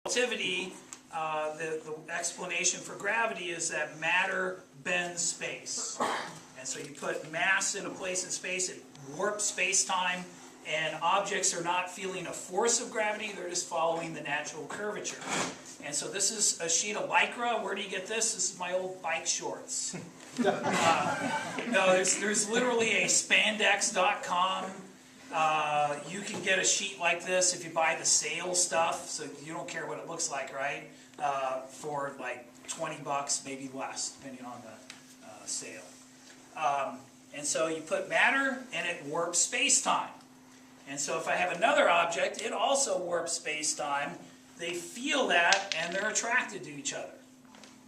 relativity, the explanation for gravity is that matter bends space. And so you put mass in a place in space, it warps space-time, and objects are not feeling a force of gravity, they're just following the natural curvature. And so this is a sheet of Lycra. Where do you get this? This is my old bike shorts. No, there's literally a spandex.com. You can get a sheet like this if you buy the sale stuff, so you don't care what it looks like, right? For like 20 bucks, maybe less, depending on the sale. And so you put matter, and it warps space-time. And so if I have another object, it also warps space-time. They feel that, and they're attracted to each other.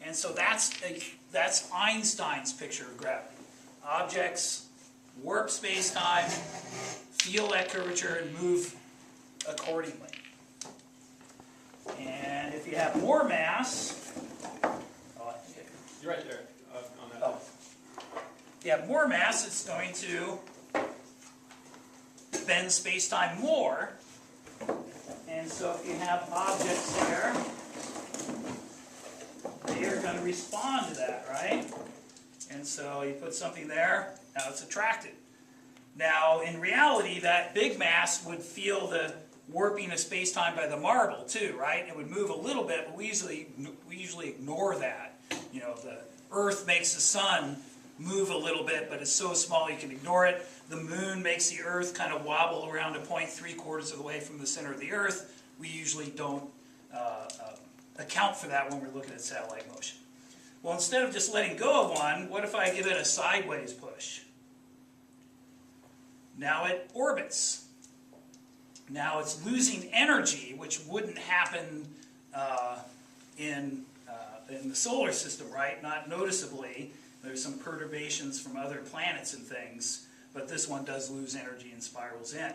And so that's Einstein's picture of gravity. Objects warp space-time, feel that curvature, and move accordingly. And if you have more mass, you're right there on that. Oh. If you have more mass, it's going to bend space-time more. And so if you have objects there, they are going to respond to that, right? And so you put something there, now it's attracted. Now, in reality, that big mass would feel the warping of space-time by the marble too, right? It would move a little bit, but we usually ignore that. You know, the Earth makes the sun move a little bit, but it's so small you can ignore it. The moon makes the Earth kind of wobble around a point 3/4 of the way from the center of the Earth. We usually don't account for that when we're looking at satellite motion. Well, instead of just letting go of one, what if I give it a sideways push? Now it orbits. Now it's losing energy, which wouldn't happen in the solar system, right? Not noticeably. There's some perturbations from other planets and things, but this one does lose energy and spirals in.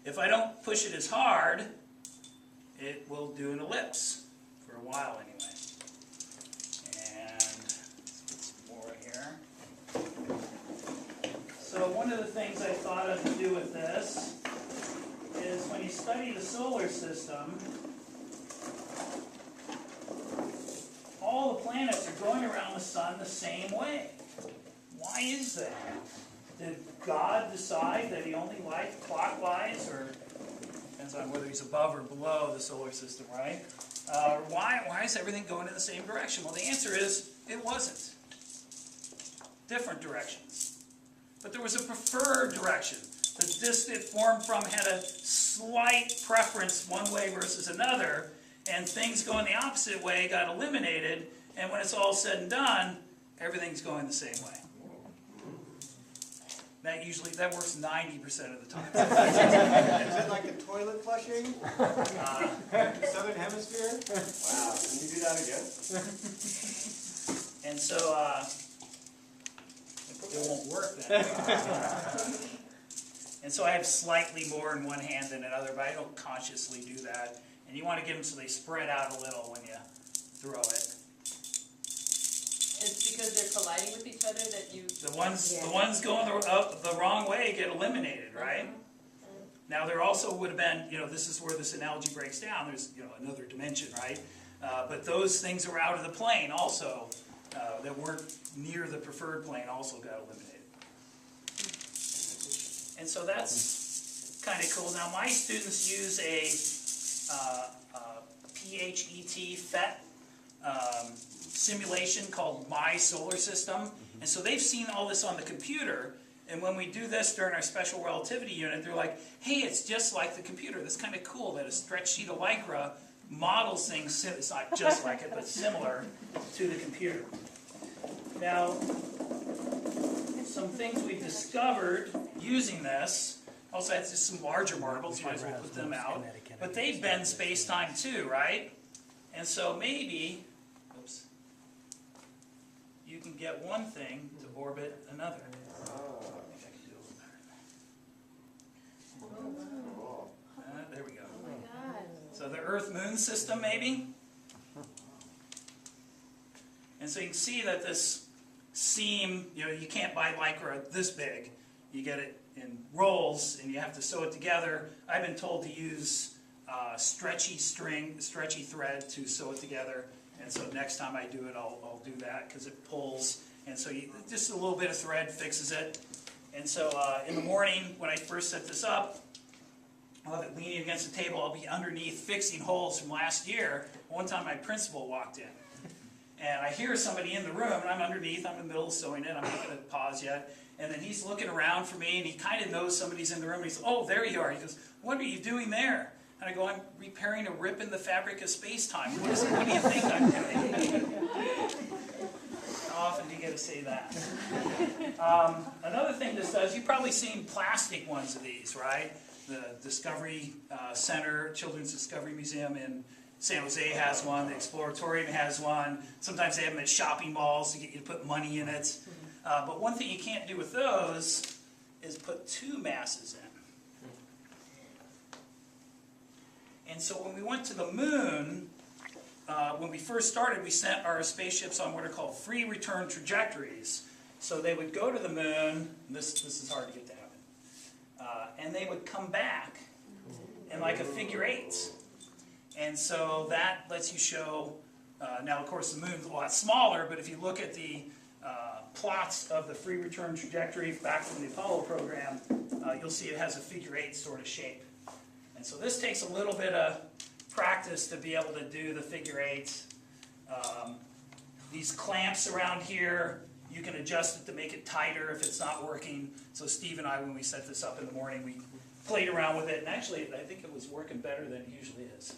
If I don't push it as hard, it will do an ellipse for a while anyway. And let's put some more here. So one of the things I thought of to do with this is when you study the solar system, all the planets are going around the sun the same way. Why is that? Did God decide that he only liked clockwise, or depends on whether he's above or below the solar system, right? Why is everything going in the same direction? Well, the answer is it wasn't. Different directions. But there was a preferred direction. The disk it formed from had a slight preference one way versus another, and things going the opposite way got eliminated, and when it's all said and done, everything's going the same way. That works 90% of the time. Is it like the toilet flushing? Southern Hemisphere? Wow, can you do that again? And so, it won't work then. And so I have slightly more in one hand than another, but I don't consciously do that. And you want to get them so they spread out a little when you throw it. It's because they're colliding with each other that you... The ones going the wrong way get eliminated, right? Now there also would have been, this is where this analogy breaks down. There's, another dimension, right? But those things that were out of the plane also, that weren't near the preferred plane, also got eliminated. And so that's kind of cool. Now my students use a PHET simulation called My Solar System, and so they've seen all this on the computer, and when we do this during our special relativity unit, they're like, hey, it's just like the computer. That's kind of cool that a stretch sheet of Lycra models things, it's not just like it, but similar to the computer. Now, some things we discovered using this, also had just some larger marbles, might as well put them out, but they bend space-time too, right? And so maybe, oops, you can get one thing to orbit another. Maybe I can do a little better. There we go. Oh my God. So the Earth-Moon system, maybe? And so you can see that this seam, you can't buy Lycra this big. You get it in rolls, and you have to sew it together. I've been told to use stretchy thread to sew it together. And so next time I do it, I'll do that because it pulls. And so just a little bit of thread fixes it. And so in the morning, when I first set this up, I'll have it leaning against the table. I'll be underneath fixing holes from last year. One time my principal walked in. And I hear somebody in the room, and I'm underneath. I'm in the middle of sewing it. I'm not going to pause yet. And then he's looking around for me, and he kind of knows somebody's in the room. And he says, "Oh, there you are." He goes, "What are you doing there?" And I go, "I'm repairing a rip in the fabric of space-time. What do you think I'm doing?" How often do you get to say that? Another thing this does, you've probably seen plastic ones of these, right? The Discovery Center, Children's Discovery Museum in San Jose has one. The Exploratorium has one. Sometimes they have them at shopping malls to get you to put money in it. But one thing you can't do with those is put two masses in. And so when we went to the moon, when we first started, we sent our spaceships on what are called free return trajectories. So they would go to the moon, and this is hard to get to happen, and they would come back in like a figure eight. And so that lets you show, now of course the moon's a lot smaller, but if you look at the plots of the free return trajectory back from the Apollo program, you'll see it has a figure eight sort of shape. And so this takes a little bit of practice to be able to do the figure eights. These clamps around here, you can adjust it to make it tighter if it's not working. So Steve and I, when we set this up in the morning, we played around with it, and actually I think it was working better than it usually is.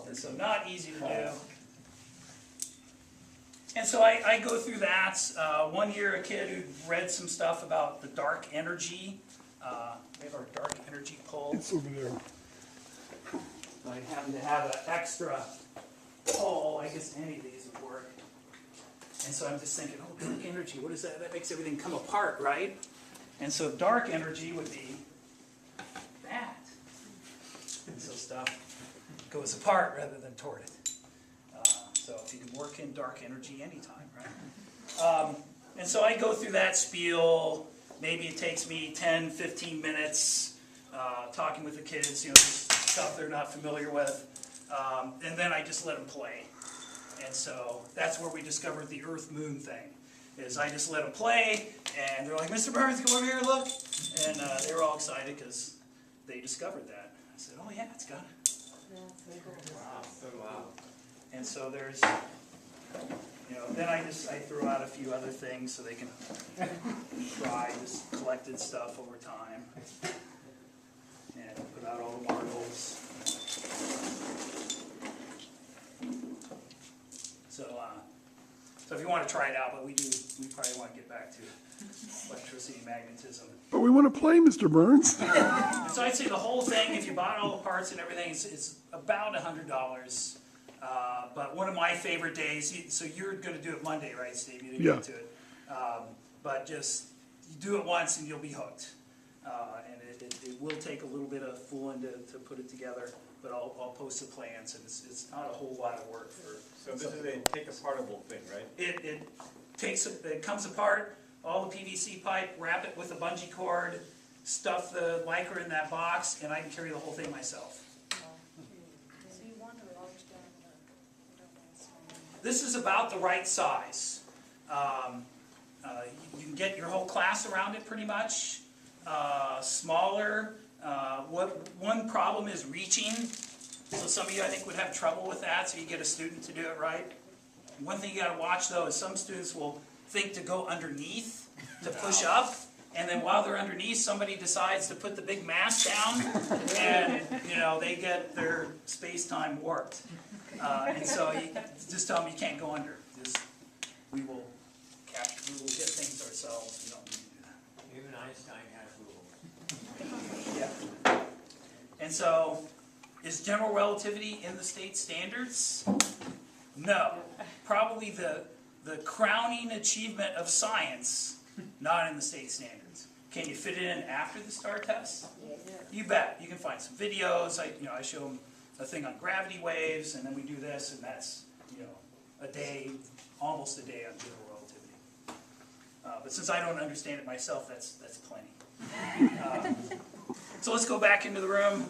And so not easy to do. And so I go through that. One year a kid who read some stuff about the dark energy. We have our dark energy pole. It's over there. I happen to have an extra pole. I guess any of these would work. And so I'm just thinking, oh, dark energy, what is that? That makes everything come apart, right? And so dark energy would be that. And so stuff goes apart rather than toward it. So if you can work in dark energy anytime, right? And so I go through that spiel. Maybe it takes me 10, 15 minutes talking with the kids, just stuff they're not familiar with. And then I just let them play. And so that's where we discovered the Earth-Moon thing. Is I just let them play, and they're like, "Mr. Burns, come over here, look." And they were all excited because they discovered that. I said, "Oh yeah, it's got it." Wow. And so there's, then I throw out a few other things so they can try this collected stuff over time. And put out all the marbles. So if you want to try it out, but we probably want to get back to electricity and magnetism. But we want to play, Mr. Burns. So I'd say the whole thing, if you bought all the parts and everything, it's about $100. But one of my favorite days, so you're going to do it Monday, right, Steve? You didn't get to it. But just, you do it once and you'll be hooked. And it will take a little bit of fooling to put it together, but I'll post the plans, and it's not a whole lot of work for. So this is a take-apartable thing, right? It comes apart, all the PVC pipe, wrap it with a bungee cord, stuff the Lycra in that box, and I can carry the whole thing myself. So you want a large diameter. You don't want a small one. This is about the right size. You can get your whole class around it pretty much. Smaller. One problem is reaching. So some of you, I think, would have trouble with that, so you get a student to do it right. One thing you got to watch, though, is some students will think to go underneath to push up, and then while they're underneath, somebody decides to put the big mass down, and they get their space-time warped. And so you just tell them you can't go under. We will get things ourselves. We don't need to do that. Even Einstein has rules. Yeah. And so, is general relativity in the state standards? No. Probably the crowning achievement of science, not in the state standards. Can you fit it in after the STAR test? You bet. You can find some videos. I show them a thing on gravity waves, and then we do this, and that's a day, almost a day on general relativity. But since I don't understand it myself, that's plenty. So let's go back into the room.